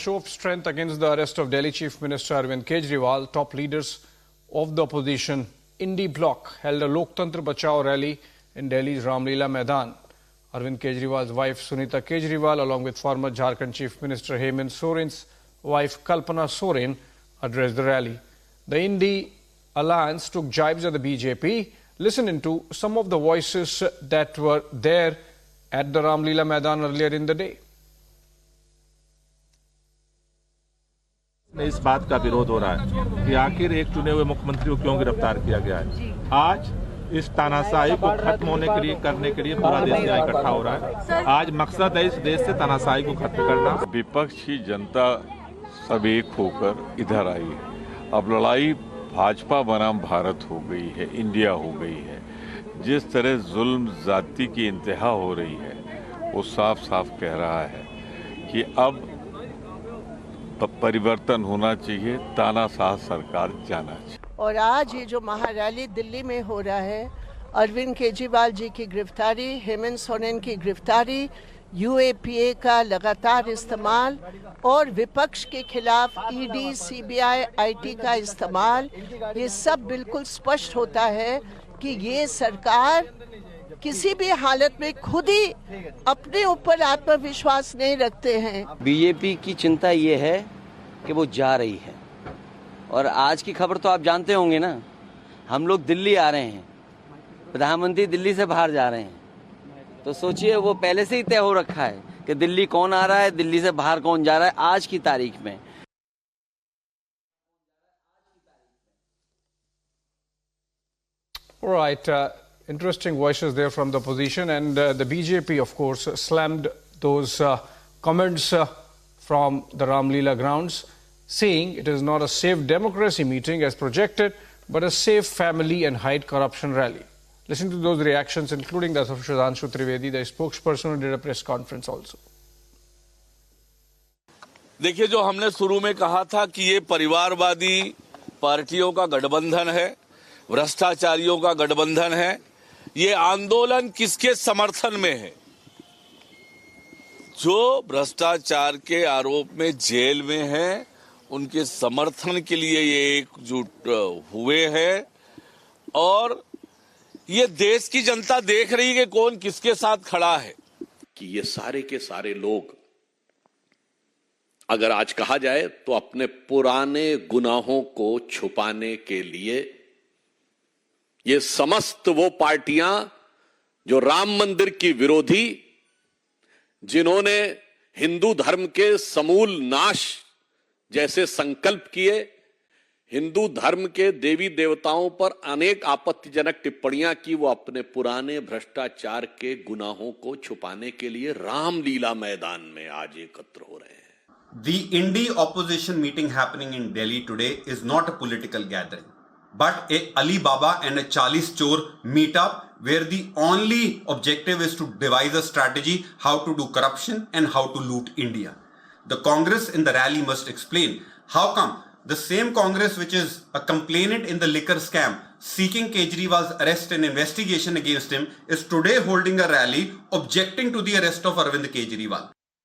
show of strength against the arrest of Delhi Chief Minister Arvind Kejriwal, top leaders of the opposition Indie Bloc held a Loktantra Bachao rally in Delhi's Ramlila Maidan. Arvind Kejriwal's wife Sunita Kejriwal, along with former Jharkhand Chief Minister Hemant Soren's wife Kalpana Soren, addressed the rally. The Indie Alliance took jibes at the BJP. Listen into some of the voices that were there at the Ramlila Maidan earlier in the day. इस बात का विरोध हो रहा है कि आखिर एक चुने हुए मुख्यमंत्री को क्यों गिरफ्तार किया गया है। आज इस तानाशाही को खत्म होने के लिए करने के लिए पूरा देश यहाँ इकट्ठा हो रहा है। आज मकसद है इस देश से तानाशाही को खत्म करना। विपक्षी जनता सब एक होकर इधर आई है। अब लड़ाई भाजपा बनाम भारत हो गई है, इंडिया हो गई है। जिस तरह जुल्म जाति की इंतहा हो रही है वो साफ साफ कह रहा है कि अब परिवर्तन होना चाहिए, तानाशाह सरकार जाना चाहिए। और आज ये जो महारैली दिल्ली में हो रहा है, अरविंद केजरीवाल जी की गिरफ्तारी, हेमंत सोरेन की गिरफ्तारी, यूएपीए का लगातार इस्तेमाल और विपक्ष के खिलाफ ईडी, सीबीआई, आईटी का इस्तेमाल, ये सब बिल्कुल स्पष्ट होता है कि ये सरकार किसी भी हालत में खुद ही अपने ऊपर आत्मविश्वास नहीं रखते हैं। बीजेपी की चिंता ये है कि वो जा रही है और आज की खबर तो आप जानते होंगे ना, हम लोग दिल्ली आ रहे हैं, प्रधानमंत्री दिल्ली से बाहर जा रहे हैं, तो सोचिए वो पहले से ही तय हो रखा है कि दिल्ली कौन आ रहा है, दिल्ली से बाहर कौन जा रहा है आज की तारीख में। All right, interesting voices there from the opposition, and the BJP, of course, slammed those comments from the Ramlila grounds, saying it is not a safe democracy meeting as projected, but a safe family and hide corruption rally. Listen to those reactions, including that of Sudhanshu Trivedi, the spokesperson who did a press conference also. देखिए, जो हमने शुरू में कहा था कि ये परिवारवादी पार्टियों का गठबंधन है, भ्रष्टाचारियों का गठबंधन है, ये आंदोलन किसके समर्थन में है? जो भ्रष्टाचार के आरोप में जेल में हैं, उनके समर्थन के लिए ये एकजुट हुए हैं और ये देश की जनता देख रही है कि कौन किसके साथ खड़ा है। कि ये सारे के सारे लोग, अगर आज कहा जाए तो अपने पुराने गुनाहों को छुपाने के लिए ये समस्त वो पार्टियां जो राम मंदिर की विरोधी, जिन्होंने हिंदू धर्म के समूल नाश जैसे संकल्प किए, हिंदू धर्म के देवी देवताओं पर अनेक आपत्तिजनक टिप्पणियां की, वो अपने पुराने भ्रष्टाचार के गुनाहों को छुपाने के लिए रामलीला मैदान में आज एकत्र हो रहे हैं। The Indie opposition meeting happening in Delhi today is not a political gathering, but a Alibaba and a Chalis Chor meetup where the only objective is to devise a strategy how to do corruption and how to loot India. The Congress in the rally must explain how come the same Congress which is a complainant in the liquor scam seeking Kejriwal's arrest and investigation against him is today holding a rally objecting to the arrest of Arvind Kejriwal.